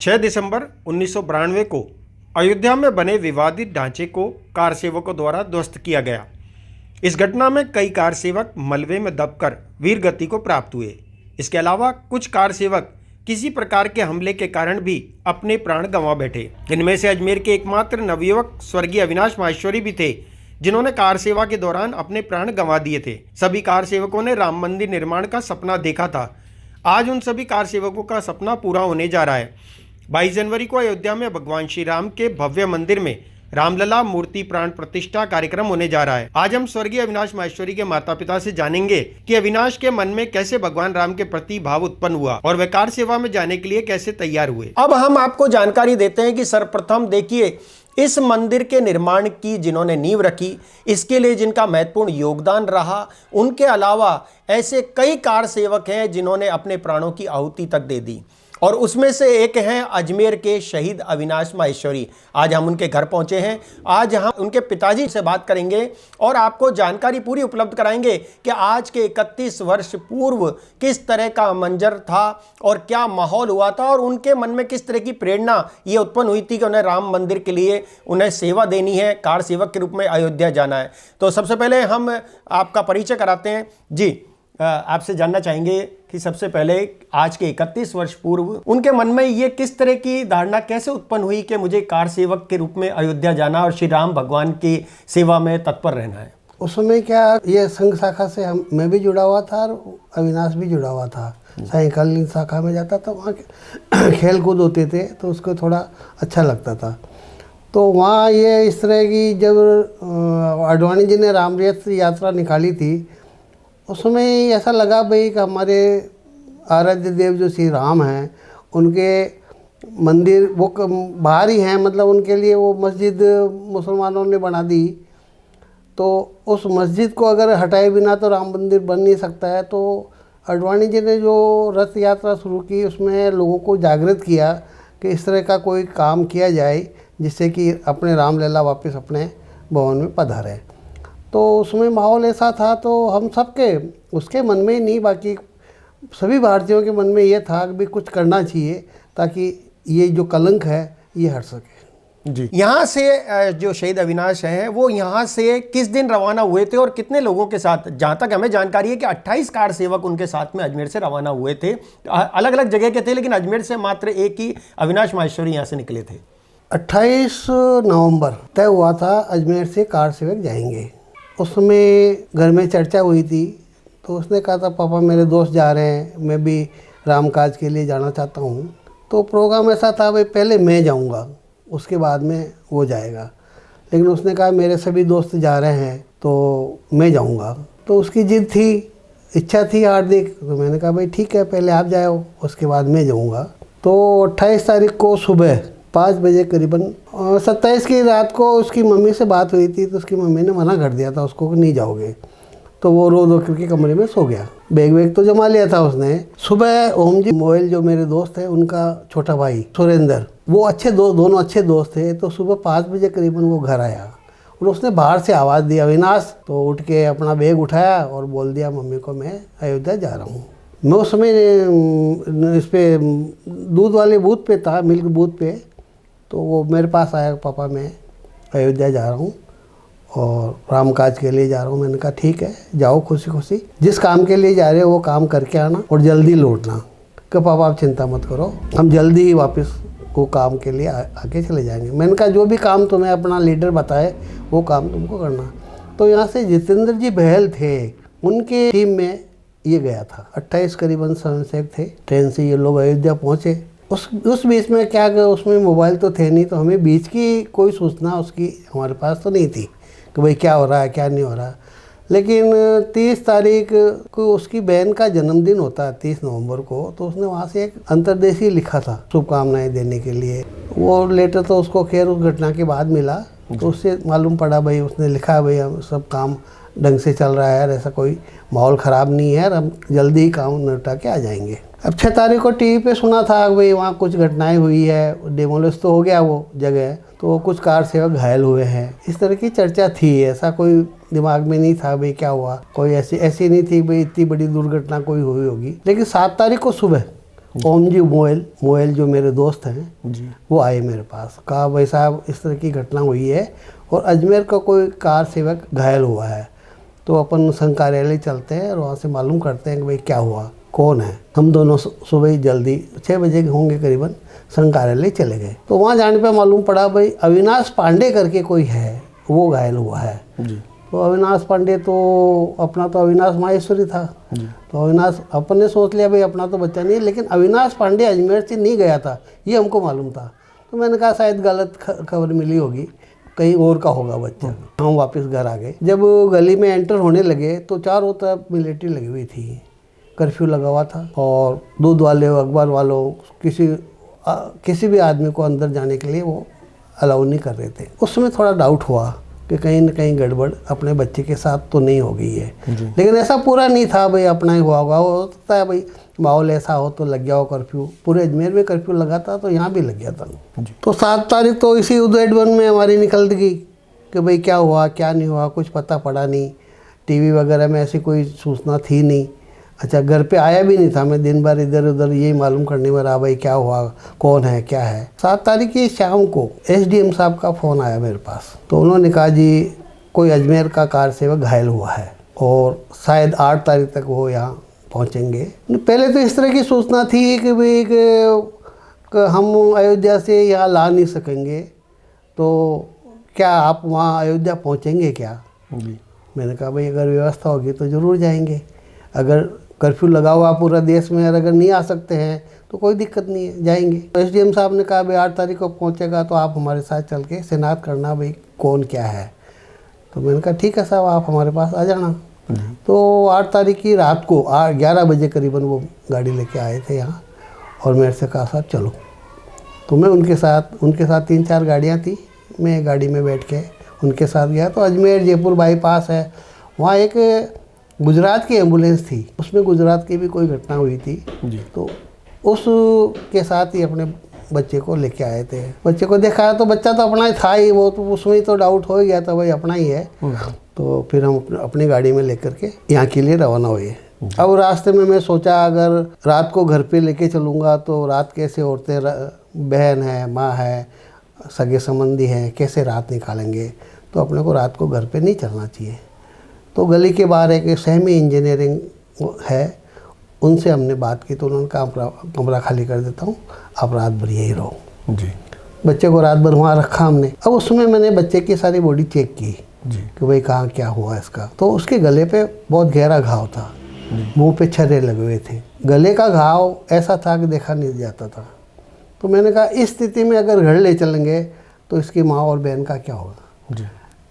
6 दिसंबर 1992 को अयोध्या में बने विवादित ढांचे को कार सेवकों द्वारा ध्वस्त किया गया। इस घटना में कई कार सेवक मलबे में दबकर वीर गति को प्राप्त हुए। इसके अलावा कुछ कार सेवक किसी प्रकार के हमले के कारण भी अपने प्राण गंवा बैठे। इनमें से अजमेर के एकमात्र नवयुवक स्वर्गीय अविनाश माहेश्वरी भी थे, जिन्होंने कार सेवा के दौरान अपने प्राण गंवा दिए थे। सभी कार सेवकों ने राम मंदिर निर्माण का सपना देखा था। आज उन सभी कार सेवकों का सपना पूरा होने जा रहा है। 22 जनवरी को अयोध्या में भगवान श्री राम के भव्य मंदिर में रामलला मूर्ति प्राण प्रतिष्ठा कार्यक्रम होने जा रहा है। आज हम स्वर्गीय अविनाश माहेश्वरी के माता पिता से जानेंगे कि अविनाश के मन में कैसे भगवान राम के प्रति भाव उत्पन्न हुआ और वे कार सेवा में जाने के लिए कैसे तैयार हुए। अब हम आपको जानकारी देते हैं कि सर्वप्रथम देखिए, इस मंदिर के निर्माण की जिन्होंने नींव रखी, इसके लिए जिनका महत्वपूर्ण योगदान रहा, उनके अलावा ऐसे कई कार सेवक हैं जिन्होंने अपने प्राणों की आहुति तक दे दी, और उसमें से एक हैं अजमेर के शहीद अविनाश माहेश्वरी। आज हम उनके घर पहुंचे हैं। आज हम उनके पिताजी से बात करेंगे और आपको जानकारी पूरी उपलब्ध कराएंगे कि आज के 31 वर्ष पूर्व किस तरह का मंजर था और क्या माहौल हुआ था, और उनके मन में किस तरह की प्रेरणा ये उत्पन्न हुई थी कि उन्हें राम मंदिर के लिए उन्हें सेवा देनी है, कार सेवक के रूप में अयोध्या जाना है। तो सबसे पहले हम आपका परिचय कराते हैं। जी, आपसे जानना चाहेंगे कि सबसे पहले आज के 31 वर्ष पूर्व उनके मन में ये किस तरह की धारणा कैसे उत्पन्न हुई कि मुझे कार सेवक के रूप में अयोध्या जाना और श्री राम भगवान की सेवा में तत्पर रहना है। उस समय क्या, ये संघ शाखा से मैं भी जुड़ा हुआ था और अविनाश भी जुड़ा हुआ था। सायकालीन शाखा में जाता था, वहाँ खेल कूद होते थे तो उसको थोड़ा अच्छा लगता था। तो वहाँ ये इस तरह की जब अडवाणी जी ने रामरथ यात्रा निकाली थी, उस समय ऐसा लगा भाई कि हमारे आराध्य देव जो श्री राम हैं, उनके मंदिर वो बाहर ही हैं, मतलब उनके लिए वो मस्जिद मुसलमानों ने बना दी। तो उस मस्जिद को अगर हटाए बिना तो राम मंदिर बन नहीं सकता है। तो अडवाणी जी ने जो रथ यात्रा शुरू की, उसमें लोगों को जागृत किया कि इस तरह का कोई काम किया जाए जिससे कि अपने रामलला वापस अपने भवन में पधारे। तो उसमें माहौल ऐसा था, तो हम सबके उसके मन में ही नहीं, बाकी सभी भारतीयों के मन में ये था कि भी कुछ करना चाहिए ताकि ये जो कलंक है ये हट सके। जी, यहाँ से जो शहीद अविनाश हैं वो यहाँ से किस दिन रवाना हुए थे और कितने लोगों के साथ? जहाँ तक हमें जानकारी है कि 28 कार सेवक उनके साथ में अजमेर से रवाना हुए थे। अलग अलग जगह के थे, लेकिन अजमेर से मात्र एक ही अविनाश माहेश्वरी यहाँ से निकले थे। 28 नवंबर तय हुआ था अजमेर से कार सेवक जाएंगे। उसमें घर में चर्चा हुई थी, तो उसने कहा था पापा मेरे दोस्त जा रहे हैं, मैं भी राम काज के लिए जाना चाहता हूँ। तो प्रोग्राम ऐसा था भाई पहले मैं जाऊँगा, उसके बाद में वो जाएगा। लेकिन उसने कहा मेरे सभी दोस्त जा रहे हैं तो मैं जाऊँगा। तो उसकी जिद थी, इच्छा थी हार्दिक। तो मैंने कहा भाई ठीक है, पहले आप जाओ, उसके बाद मैं जाऊँगा। तो 28 तारीख को सुबह 5 बजे करीबन, 27 की रात को उसकी मम्मी से बात हुई थी, तो उसकी मम्मी ने मना कर दिया था उसको कि नहीं जाओगे। तो वो रो धो करके कमरे में सो गया। बैग वैग तो जमा लिया था उसने। सुबह ओम जी मोयल जो मेरे दोस्त हैं, उनका छोटा भाई सुरेंद्र, वो अच्छे दोनों अच्छे दोस्त थे। तो सुबह 5 बजे करीबन वो घर आया और उसने बाहर से आवाज़ दिया अविनाश। तो उठ के अपना बैग उठाया और बोल दिया मम्मी को मैं अयोध्या जा रहा हूँ। मैं उस समय इस पर दूध वाले बूथ पे था, मिल्क बूथ पे। तो वो मेरे पास आया, पापा मैं अयोध्या जा रहा हूँ और राम काज के लिए जा रहा हूँ। मैंने कहा ठीक है, जाओ खुशी खुशी, जिस काम के लिए जा रहे हो वो काम करके आना और जल्दी लौटना। कि पापा आप चिंता मत करो, हम जल्दी ही वापस वो काम के लिए आके चले जाएंगे। मैंने कहा जो भी काम तुम्हें अपना लीडर बताए वो काम तुमको करना। तो यहाँ से जितेंद्र जी बहल थे, उनके टीम में ये गया था। 28 करीबन स्वयंसेवक थे। ट्रेन से ये लोग अयोध्या पहुँचे। उस बीच में क्या, उसमें मोबाइल तो थे नहीं, तो हमें बीच की कोई सूचना उसकी हमारे पास तो नहीं थी कि भाई क्या हो रहा है क्या नहीं हो रहा। लेकिन 30 तारीख को उसकी बहन का जन्मदिन होता है, 30 नवंबर को। तो उसने वहाँ से एक अंतर्देशीय लिखा था शुभकामनाएं देने के लिए। वो लेटर तो उसको खैर उस घटना के बाद मिला, तो उससे मालूम पड़ा भाई उसने लिखा भाई हम सब काम ढंग से चल रहा है, ऐसा कोई माहौल ख़राब नहीं है, हम जल्दी ही काम निपटा के आ जाएंगे। अब 6 तारीख को टीवी पे सुना था भाई वहाँ कुछ घटनाएं हुई है, डेमोलिश तो हो गया वो जगह, तो कुछ कार सेवक घायल हुए हैं, इस तरह की चर्चा थी। ऐसा कोई दिमाग में नहीं था भाई क्या हुआ, कोई ऐसी नहीं थी भाई इतनी बड़ी दुर्घटना कोई हुई होगी। लेकिन 7 तारीख को सुबह ओम जी मोयल जो मेरे दोस्त हैं जी। वो आए मेरे पास, कहा भाई साहब इस तरह की घटना हुई है और अजमेर का कोई कार सेवक घायल हुआ है, तो अपन संघ कार्यालय चलते हैं और वहाँ से मालूम करते हैं कि भाई क्या हुआ, कौन है। हम दोनों सुबह ही जल्दी 6 बजे होंगे करीबन संघ कार्यालय चले गए। तो वहाँ जाने पे मालूम पड़ा भाई अविनाश पांडे करके कोई है, वो घायल हुआ है जी। तो अविनाश पांडे तो अपना तो अविनाश माहेश्वरी था जी। तो अविनाश अपन ने सोच लिया भाई अपना तो बच्चा नहीं है, लेकिन अविनाश पांडे अजमेर से नहीं गया था ये हमको मालूम था। तो मैंने कहा शायद गलत खबर मिली होगी, कहीं और का होगा बच्चा। हम वापस घर आ गए। जब गली में एंटर होने लगे तो चारों तरफ मिलिट्री लगी हुई थी, कर्फ्यू लगा हुआ था और दूध वाले अखबार वालों किसी भी आदमी को अंदर जाने के लिए वो अलाउ नहीं कर रहे थे। उसमें थोड़ा डाउट हुआ कि कहीं न कहीं गड़बड़ अपने बच्चे के साथ तो नहीं हो गई है, लेकिन ऐसा पूरा नहीं था भाई अपना ही हुआ होगा। हो सकता है भाई माहौल ऐसा हो तो लग गया हो कर्फ्यू, पूरे अजमेर में कर्फ्यू लगा था तो यहाँ भी लग गया था। तो 7 तारीख तो इसी उदयवन में हमारी निकल गई कि भाई क्या हुआ क्या नहीं हुआ, कुछ पता पड़ा नहीं। टीवी वगैरह में ऐसी कोई सूचना थी नहीं। अच्छा, घर पे आया भी नहीं था मैं, दिन भर इधर उधर यही मालूम करने में रहा भाई क्या हुआ, कौन है क्या है। 7 तारीख की शाम को एसडीएम साहब का फ़ोन आया मेरे पास। तो उन्होंने कहा जी कोई अजमेर का कार सेवक घायल हुआ है और शायद 8 तारीख तक वो यहाँ पहुँचेंगे। पहले तो इस तरह की सूचना थी कि भाई हम अयोध्या से यहाँ ला नहीं सकेंगे, तो क्या आप वहाँ अयोध्या पहुँचेंगे क्या। मैंने कहा भाई अगर व्यवस्था होगी तो ज़रूर जाएंगे, अगर कर्फ्यू लगा हुआ पूरा देश में और अगर नहीं आ सकते हैं तो कोई दिक्कत नहीं है, जाएंगे। एसडीएम साहब ने कहा भाई 8 तारीख को पहुंचेगा तो आप हमारे साथ चल के शिनाख्त करना भाई कौन क्या है। तो मैंने कहा ठीक है साहब आप हमारे पास आ जाना। तो 8 तारीख की रात को 11 बजे करीबन वो गाड़ी लेके आए थे यहाँ और मेरे से कहा साहब चलो। तो मैं उनके साथ 3-4 गाड़ियाँ थी, मैं गाड़ी में बैठ के उनके साथ गया। तो अजमेर जयपुर बाईपास है, वहाँ एक गुजरात की एम्बुलेंस थी, उसमें गुजरात की भी कोई घटना हुई थी जी। तो उसके साथ ही अपने बच्चे को लेके आए थे। बच्चे को देखा तो बच्चा तो अपना ही था ही, वो तो उसमें ही तो डाउट हो गया था भाई अपना ही है। तो फिर हम अपनी गाड़ी में लेकर के यहाँ के लिए रवाना हुए। अब रास्ते में मैं सोचा अगर रात को घर पे लेके चलूँगा तो रात कैसे औरतें, बहन है, माँ है, सगे संबंधी हैं, कैसे रात निकालेंगे। तो अपने को रात को घर पे नहीं चलना चाहिए। तो गली के बाहर एक सेमी इंजीनियरिंग है, उनसे हमने बात की तो उन्होंने कहा कमरा खाली कर देता हूँ, आप रात भर यही रहो जी। बच्चे को रात भर वहाँ रखा हमने। अब उसमें मैंने बच्चे की सारी बॉडी चेक की जी कि भाई कहाँ क्या हुआ इसका। तो उसके गले पे बहुत गहरा घाव था, मुंह पे छर्रे लगे हुए थे। गले का घाव ऐसा था कि देखा नहीं जाता था। तो मैंने कहा इस स्थिति में अगर घर ले चलेंगे तो इसकी माँ और बहन का क्या होगा जी।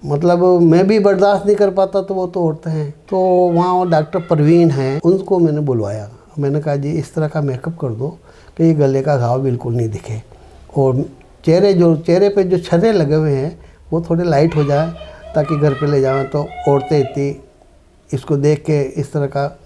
मतलब मैं भी बर्दाश्त नहीं कर पाता तो वो तो औरतें हैं। तो वहाँ डॉक्टर परवीन हैं, उनको मैंने बुलवाया। मैंने कहा जी इस तरह का मेकअप कर दो कि ये गले का घाव बिल्कुल नहीं दिखे और चेहरे पे जो छर्रे लगे हुए हैं वो थोड़े लाइट हो जाए ताकि घर पे ले जाएं तो औरतें इतनी इसको देख के इस तरह का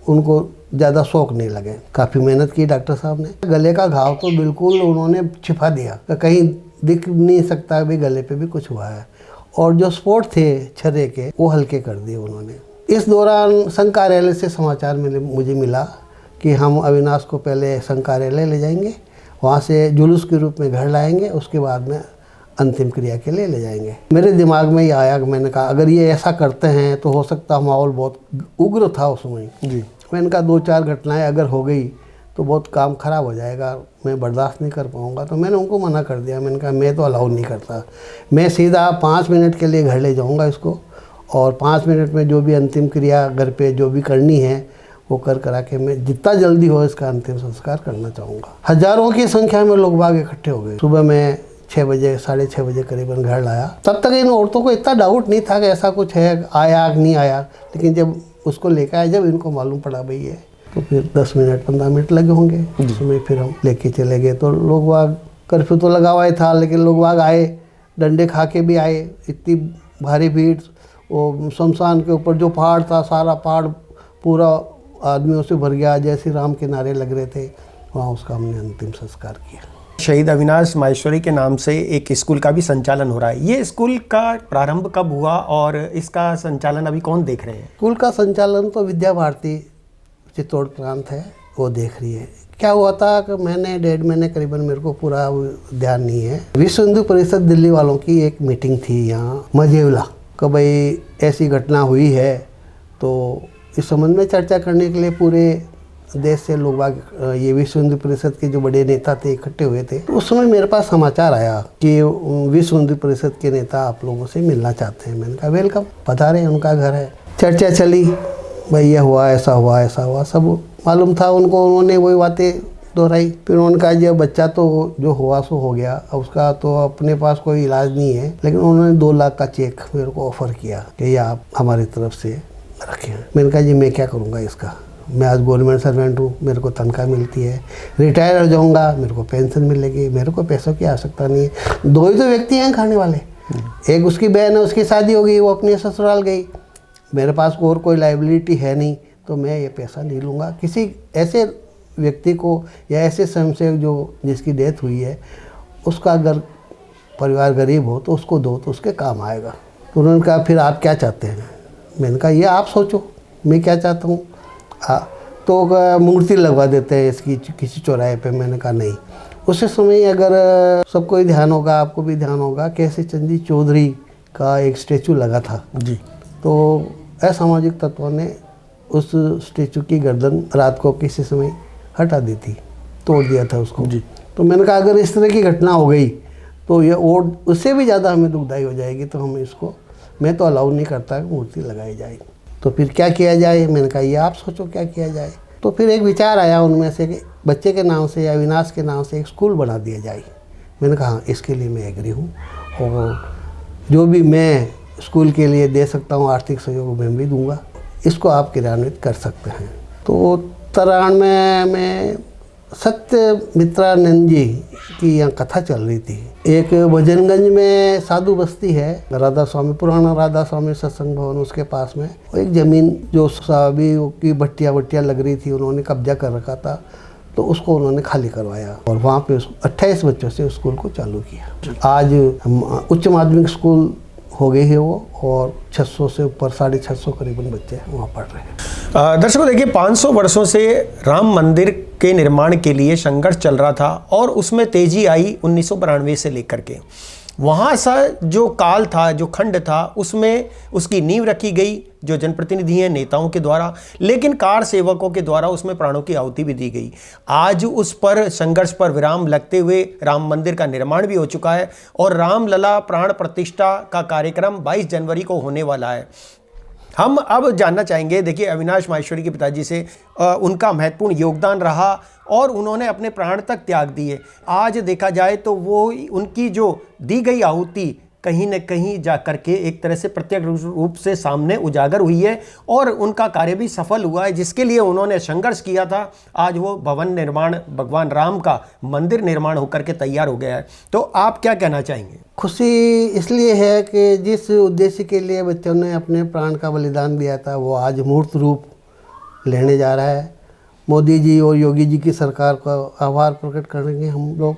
उनको ज़्यादा शौक नहीं लगे। काफ़ी मेहनत की डॉक्टर साहब ने। गले का घाव तो बिल्कुल उन्होंने छिपा दिया, कहीं दिख नहीं सकता भाई गले पे भी कुछ हुआ है। और जो स्पॉट थे छर्रे के वो हल्के कर दिए उन्होंने। इस दौरान संघ कार्यालय से समाचार मुझे मिला कि हम अविनाश को पहले संघ कार्यालय ले जाएंगे, वहाँ से जुलूस के रूप में घर लाएंगे, उसके बाद में अंतिम क्रिया के लिए ले जाएंगे। मेरे दिमाग में ये आया कि मैंने कहा अगर ये ऐसा करते हैं तो हो सकता माहौल बहुत उग्र था उस समय जी। मैंने कहा 2-4 घटनाएं अगर हो गई तो बहुत काम ख़राब हो जाएगा, मैं बर्दाश्त नहीं कर पाऊँगा। तो मैंने उनको मना कर दिया। मैंने कहा मैं तो अलाउ नहीं करता, मैं सीधा 5 मिनट के लिए घर ले जाऊँगा इसको और 5 मिनट में जो भी अंतिम क्रिया घर पे जो भी करनी है वो करा के मैं जितना जल्दी हो इसका अंतिम संस्कार करना चाहूँगा। हज़ारों की संख्या में लोग बाग इकट्ठे हो गए। सुबह मैं 6 बजे 6:30 बजे करीबन घर लाया। तब तक इन औरतों को इतना डाउट नहीं था कि ऐसा कुछ है, आया कि नहीं आया। लेकिन जब उसको लेकर आया, जब इनको मालूम पड़ा भाई है, तो फिर 10 मिनट 15 मिनट लगे होंगे। उसमें फिर हम लेके चले गए। तो लोग बाग, कर्फ्यू तो लगा हुआ ही था लेकिन लोग बाग आए, डंडे खा के भी आए। इतनी भारी भीड़, वो शमशान के ऊपर जो पहाड़ था, सारा पहाड़ पूरा आदमियों से भर गया। जय श्री राम के नारे लग रहे थे। वहाँ उसका हमने अंतिम संस्कार किया। शहीद अविनाश माहेश्वरी के नाम से एक स्कूल का भी संचालन हो रहा है। ये स्कूल का प्रारंभ कब हुआ और इसका संचालन अभी कौन देख रहे हैं? स्कूल का संचालन तो विद्या भारती चित्तौड़ प्रांत है, वो देख रही है। क्या हुआ था कि मैंने 1.5 महीने करीबन, मेरे को पूरा ध्यान नहीं है, विश्व हिंदू परिषद दिल्ली वालों की एक मीटिंग थी यहाँ मझेवला, कि भाई ऐसी घटना हुई है, तो इस संबंध में चर्चा करने के लिए पूरे देश से लोग ये विश्व हिंदू परिषद के जो बड़े नेता थे इकट्ठे हुए थे। तो उस समय मेरे पास समाचार आया कि विश्व हिंदू परिषद के नेता आप लोगों से मिलना चाहते हैं। मैंने कहा वेलकम, पधारें, उनका घर है। चर्चा चली, भाई ये हुआ, ऐसा हुआ, ऐसा हुआ, सब मालूम था उनको, उन्होंने वही बातें दोहराई। फिर उन्होंने कहा जब बच्चा तो जो हुआ सो हो गया, अब उसका तो अपने पास कोई इलाज नहीं है, लेकिन उन्होंने 2 लाख का चेक मेरे को ऑफर किया कि ये आप हमारी तरफ से रखें। मैंने कहा जी मैं क्या करूँगा इसका, मैं आज गवर्नमेंट सर्वेंट हूँ, मेरे को तनख्वाह मिलती है, रिटायर हो जाऊँगा, मेरे को पेंशन मिलेगी, मेरे को पैसों की आवश्यकता नहीं है। 2 ही तो व्यक्ति हैं खाने वाले, एक उसकी बहन है, उसकी शादी हो गई, वो अपने ससुराल गई, मेरे पास और कोई लाइबिलिटी है नहीं, तो मैं ये पैसा नहीं लूँगा। किसी ऐसे व्यक्ति को या ऐसे स्वयंसेवक जो जिसकी डेथ हुई है, उसका अगर परिवार गरीब हो तो उसको दो, तो उसके काम आएगा। तो उन्होंने कहा फिर आप क्या चाहते हैं? मैंने कहा ये आप सोचो, मैं क्या चाहता हूँ। तो मूर्ति लगवा देते हैं इसकी किसी चौराहे पे। मैंने कहा नहीं। उस समय अगर सबको ही ध्यान होगा, आपको भी ध्यान होगा, केसी चंद जी चौधरी का एक स्टेचू लगा था जी। तो असामाजिक तत्वों ने उस स्टेचू की गर्दन रात को किसी समय हटा दी थी, तोड़ दिया था उसको जी। तो मैंने कहा अगर इस तरह की घटना हो गई तो ये और उससे भी ज़्यादा हमें दुखदाई हो जाएगी, तो हम इसको, मैं तो अलाउ नहीं करता कि मूर्ति लगाई जाए। तो फिर क्या किया जाए? मैंने कहा ये आप सोचो क्या किया जाए। तो फिर एक विचार आया उनमें से कि बच्चे के नाम से या अविनाश के नाम से एक स्कूल बना दिया जाए। मैंने कहा हाँ, इसके लिए मैं एग्री हूँ, और जो भी मैं स्कूल के लिए दे सकता हूँ आर्थिक सहयोग मैं भी दूंगा, इसको आप क्रियान्वित कर सकते हैं। तो 93 में सत्यमित्रानंद जी की यहाँ कथा चल रही थी। एक भजनगंज में साधु बस्ती है, राधा स्वामी, पुराना राधा स्वामी सत्संग भवन, उसके पास में एक ज़मीन जो अभी की भट्टियाँ लग रही थी, उन्होंने कब्जा कर रखा था, तो उसको उन्होंने खाली करवाया और वहाँ पे 28 बच्चों से स्कूल को चालू किया। आज उच्च माध्यमिक स्कूल हो गई है वो, और 600 से ऊपर 650 करीबन बच्चे वहाँ पढ़ रहे हैं। दर्शकों देखिए, 500 वर्षों से राम मंदिर के निर्माण के लिए संघर्ष चल रहा था और उसमें तेजी आई 1992 से लेकर के। वहाँ सा जो काल था, जो खंड था, उसमें उसकी नींव रखी गई जो जनप्रतिनिधि हैं, नेताओं के द्वारा, लेकिन कार सेवकों के द्वारा उसमें प्राणों की आहुति भी दी गई। आज उस पर संघर्ष पर विराम लगते हुए राम मंदिर का निर्माण भी हो चुका है और रामलला प्राण प्रतिष्ठा का कार्यक्रम 22 जनवरी को होने वाला है। हम अब जानना चाहेंगे, देखिए अविनाश माहेश्वरी के पिताजी से उनका महत्वपूर्ण योगदान रहा और उन्होंने अपने प्राण तक त्याग दिए। आज देखा जाए तो वो उनकी जो दी गई आहुति कहीं न कहीं जा करके एक तरह से प्रत्यक्ष रूप से सामने उजागर हुई है और उनका कार्य भी सफल हुआ है, जिसके लिए उन्होंने संघर्ष किया था। आज वो भवन निर्माण, भगवान राम का मंदिर निर्माण होकर के तैयार हो गया है। तो आप क्या कहना चाहेंगे? खुशी इसलिए है कि जिस उद्देश्य के लिए बच्चों ने अपने प्राण का बलिदान दिया था वो आज मूर्त रूप लेने जा रहा है। मोदी जी और योगी जी की सरकार का आभार प्रकट करेंगे हम लोग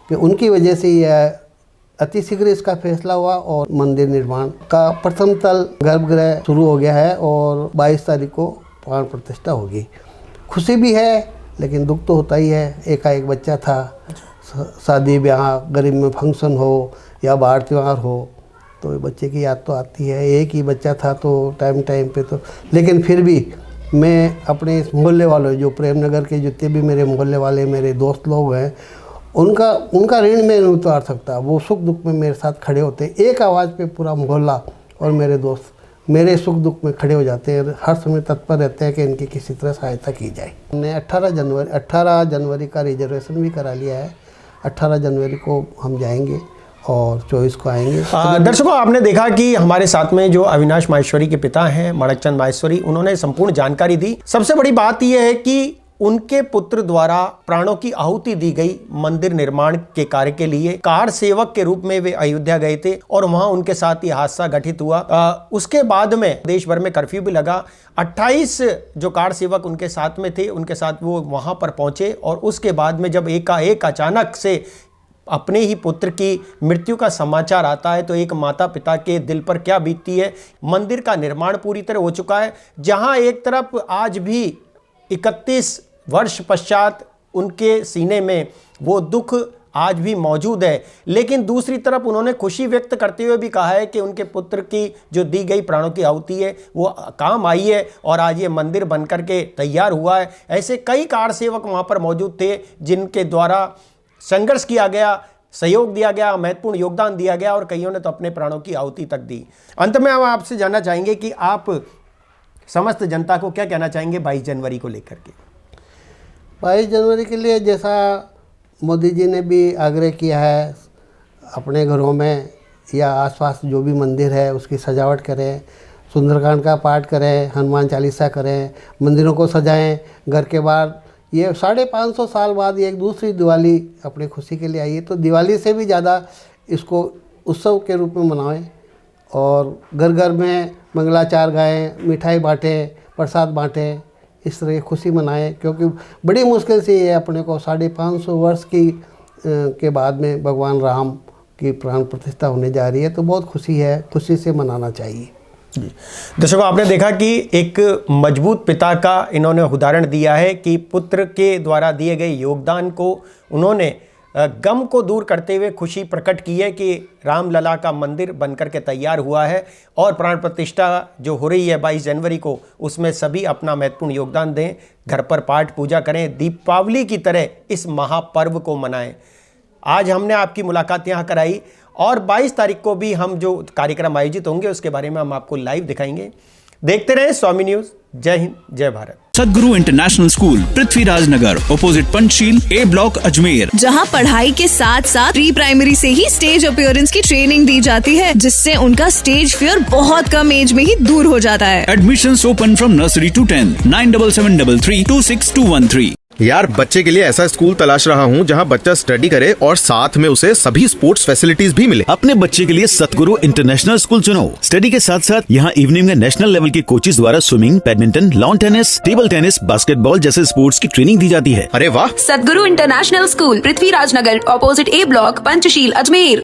कि उनकी वजह से यह अति शीघ्र इसका फैसला हुआ और मंदिर निर्माण का प्रथम तल गर्भगृह शुरू हो गया है और 22 तारीख को प्राण प्रतिष्ठा होगी। खुशी भी है लेकिन दुख तो होता ही है। एकाएक बच्चा था, शादी ब्याह, गरीब में फंक्शन हो या बाहर त्यौहार हो तो बच्चे की याद तो आती है। एक ही बच्चा था तो टाइम पे तो, लेकिन फिर भी मैं अपने इस मोहल्ले वालों, जो प्रेमनगर के जितने भी मेरे मोहल्ले वाले मेरे दोस्त लोग हैं, उनका ऋण मैं नहीं उतार सकता। वो सुख दुख में मेरे साथ खड़े होते, एक आवाज़ पे पूरा मोहल्ला और मेरे दोस्त मेरे सुख दुख में खड़े हो जाते हैं, हर समय तत्पर रहते हैं कि इनकी किसी तरह सहायता की जाए। हमने 18 जनवरी का रिजर्वेशन भी करा लिया है। 18 जनवरी को हम जाएंगे और 24 को आएंगे। दर्शकों, आपने देखा कि हमारे साथ में जो अविनाश माहेश्वरी के पिता हैं मणकचंद माहेश्वरी, उन्होंने संपूर्ण जानकारी दी। सबसे बड़ी बात यह है कि उनके पुत्र द्वारा प्राणों की आहुति दी गई मंदिर निर्माण के कार्य के लिए। कार सेवक के रूप में वे अयोध्या गए थे और वहां उनके साथ ये हादसा घटित हुआ। उसके बाद में देश भर में कर्फ्यू भी लगा। 28 जो कार सेवक उनके साथ में थे, उनके साथ वो वहां पर पहुंचे और उसके बाद में जब एकाएक अचानक से अपने ही पुत्र की मृत्यु का समाचार आता है तो एक माता पिता के दिल पर क्या बीतती है। मंदिर का निर्माण पूरी तरह हो चुका है। जहां एक तरफ आज भी 31 वर्ष पश्चात उनके सीने में वो दुख आज भी मौजूद है। लेकिन दूसरी तरफ उन्होंने खुशी व्यक्त करते हुए भी कहा है कि उनके पुत्र की जो दी गई प्राणों की आहुति है वो काम आई है और आज ये मंदिर बनकर के तैयार हुआ है। ऐसे कई कार सेवक वहाँ पर मौजूद थे जिनके द्वारा संघर्ष किया गया, सहयोग दिया गया, महत्वपूर्ण योगदान दिया गया और कईयों ने तो अपने प्राणों की आहुति तक दी। अंत में हम आपसे जानना चाहेंगे कि आप समस्त जनता को क्या कहना चाहेंगे 22 जनवरी को लेकर के? 22 जनवरी के लिए जैसा मोदी जी ने भी आग्रह किया है, अपने घरों में या आसपास जो भी मंदिर है उसकी सजावट करें, सुंदरकांड का पाठ करें, हनुमान चालीसा करें, मंदिरों को सजाएं। घर के बाहर ये 550 साल बाद ये एक दूसरी दिवाली अपनी खुशी के लिए आई है, तो दिवाली से भी ज़्यादा इसको उत्सव के रूप में मनाएं और घर घर में मंगलाचार गाएं, मिठाई बांटें, प्रसाद बांटें, इस तरह की खुशी मनाएं। क्योंकि बड़ी मुश्किल से ये अपने को 550 वर्ष के बाद में भगवान राम की प्राण प्रतिष्ठा होने जा रही है, तो बहुत खुशी है, खुशी से मनाना चाहिए। दर्शकों, आपने देखा कि एक मजबूत पिता का इन्होंने उदाहरण दिया है कि पुत्र के द्वारा दिए गए योगदान को उन्होंने गम को दूर करते हुए खुशी प्रकट की है कि रामलला का मंदिर बनकर के तैयार हुआ है और प्राण प्रतिष्ठा जो हो रही है 22 जनवरी को, उसमें सभी अपना महत्वपूर्ण योगदान दें, घर पर पाठ पूजा करें, दीपावली की तरह इस महापर्व को मनाएं। आज हमने आपकी मुलाकात यहाँ कराई और 22 तारीख को भी हम जो कार्यक्रम आयोजित होंगे उसके बारे में हम आपको लाइव दिखाएंगे। देखते रहें स्वामी न्यूज़। जय हिंद, जय भारत। सदगुरु इंटरनेशनल स्कूल, पृथ्वीराज नगर, ऑपोजिट पंचशील, ए ब्लॉक, अजमेर, जहां पढ़ाई के साथ साथ प्री प्राइमरी से ही स्टेज अपीयरेंस की ट्रेनिंग दी जाती है, जिससे उनका स्टेज फियर बहुत कम एज में ही दूर हो जाता है। Admissions open from nursery to 10th, 9773326213। यार, बच्चे के लिए ऐसा स्कूल तलाश रहा हूँ जहाँ बच्चा स्टडी करे और साथ में उसे सभी स्पोर्ट्स फैसिलिटीज भी मिले। अपने बच्चे के लिए सतगुरु इंटरनेशनल स्कूल चुनो। स्टडी के साथ साथ यहाँ इवनिंग में नेशनल लेवल के कोचेस द्वारा swimming, badminton, lawn tennis, table tennis, basketball जैसे स्पोर्ट्स की ट्रेनिंग दी जाती है। अरे वाह! सदगुरु इंटरनेशनल स्कूल, पृथ्वीराज नगर, ऑपोजिट ए ब्लॉक, पंचशील, अजमेर।